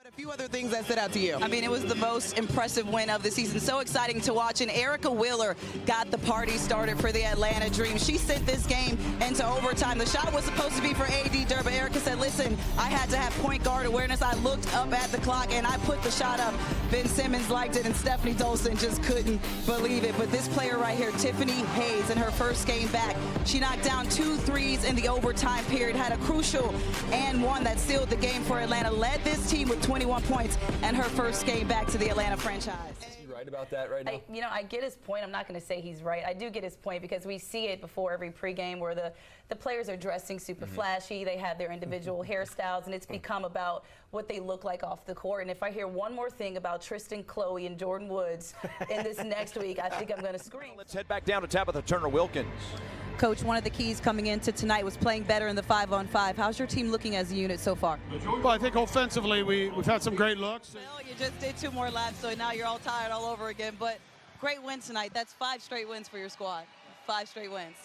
A few other things that stood out to you. I mean, it was the most impressive win of the season. So exciting to watch. And Erica Wheeler got the party started for the Atlanta Dream. She sent this game into overtime. The shot was supposed to be for A.D. Durr, but Erica said, listen, I had to have point guard awareness. I looked up at the clock, and I put the shot up. Ben Simmons liked it, and Stephanie Dolson just couldn't believe it. But this player right here, Tiffany Hayes, in her first game back, she knocked down 2 threes in the overtime period, had a crucial and one that sealed the game for Atlanta, led this team with 21 points and her first game back to the Atlanta franchise. Is he right about that right now? I get his point. I'm not going to say he's right. I do get his point because we see it before every pregame where the players are dressing super flashy. They have their individual hairstyles, and it's become about what they look like off the court. And if I hear one more thing about Tristan, Chloe, and Jordan Woods in this next week, I think I'm going to scream. Let's head back down to Tabitha Turner-Wilkins. Coach, one of the keys coming into tonight was playing better in the 5-on-5. How's your team looking as a unit so far? Well, I think offensively we've had some great looks. Well, you just did 2 more laps, so now you're all tired all over again. But great win tonight. That's 5 straight wins for your squad. 5 straight wins.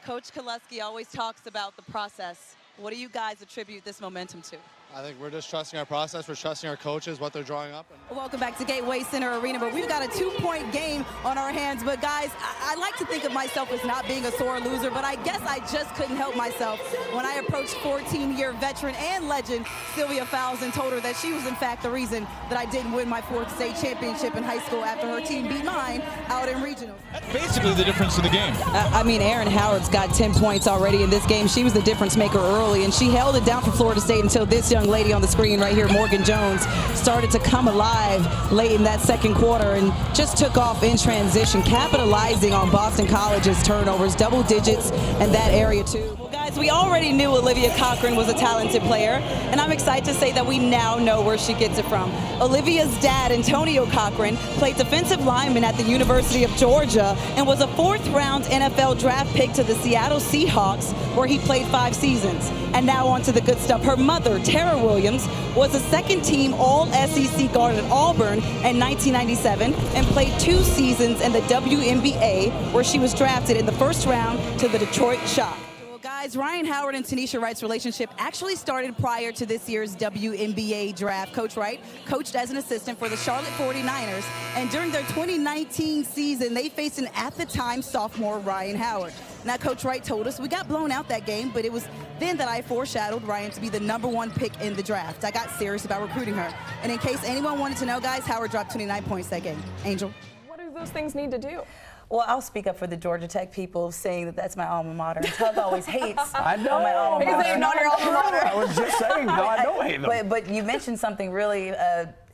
Coach Koleski always talks about the process. What do you guys attribute this momentum to? I think we're just trusting our process. We're trusting our coaches, what they're drawing up. Welcome back to Gateway Center Arena, but we've got a 2-point game on our hands. But guys, I like to think of myself as not being a sore loser, but I guess I just couldn't help myself when I approached 14-year veteran and legend Sylvia Fowles and told her that she was in fact the reason that I didn't win my 4th state championship in high school after her team beat mine out in regionals. That's basically the difference in the game. I mean, Erin Howard's got 10 points already in this game. She was the difference maker early, and she held it down for Florida State until this young lady on the screen right here, Morgan Jones, started to come alive late in that second quarter and just took off in transition, capitalizing on Boston College's turnovers, double digits in that area too. Well, guys, we already knew Olivia Cochran was a talented player, and I'm excited to say that we now know where she gets it from. Olivia's dad, Antonio Cochran, played defensive lineman at the University of Georgia and was a 4th-round NFL draft pick to the Seattle Seahawks, where he played 5 seasons. And now on to the good stuff. Her mother, Tara Williams, was a second-team All-SEC guard at Auburn in 1997 and played 2 seasons in the WNBA, where she was drafted in the 1st round to the Detroit Shock. Guys, Ryan Howard and Tanisha Wright's relationship actually started prior to this year's WNBA draft. Coach Wright coached as an assistant for the Charlotte 49ers, and during their 2019 season, they faced an at-the-time sophomore Ryan Howard. Now, Coach Wright told us we got blown out that game, but it was then that I foreshadowed Ryan to be the #1 pick in the draft. I got serious about recruiting her. And in case anyone wanted to know, guys, Howard dropped 29 points that game. Angel? What do those things need to do? Well, I'll speak up for the Georgia Tech people saying that that's my alma mater. And Tug always hates I know. my alma mater. He's saying not your alma mater. I was just saying, no, I don't hate them. But you mentioned something really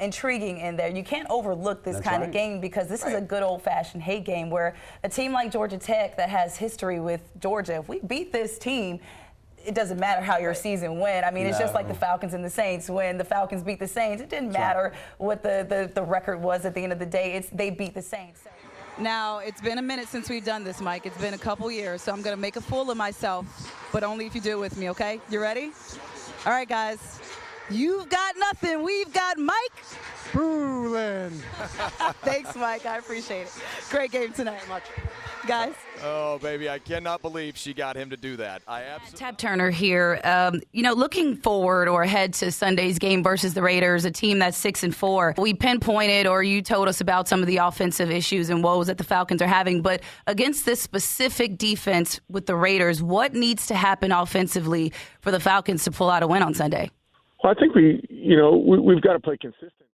intriguing in there. You can't overlook this kind of game because this is a good old-fashioned hate game where a team like Georgia Tech that has history with Georgia, if we beat this team, it doesn't matter how your season went. I mean, it's just like the Falcons and the Saints. When the Falcons beat the Saints, it didn't matter what the record was at the end of the day. They beat the Saints. So. Now, it's been a minute since we've done this, Mike. It's been a couple years, so I'm going to make a fool of myself, but only if you do it with me, okay? You ready? All right, guys. You've got nothing. We've got Mike Boolin. Thanks, Mike. I appreciate it. Great game tonight. Guys. Oh, baby, I cannot believe she got him to do that. I absolutely. Tab Turner here. Looking forward or ahead to Sunday's game versus the Raiders, a team that's 6-4. We pinpointed, or you told us about some of the offensive issues and woes that the Falcons are having. But against this specific defense with the Raiders, what needs to happen offensively for the Falcons to pull out a win on Sunday? Well, I think we've got to play consistent.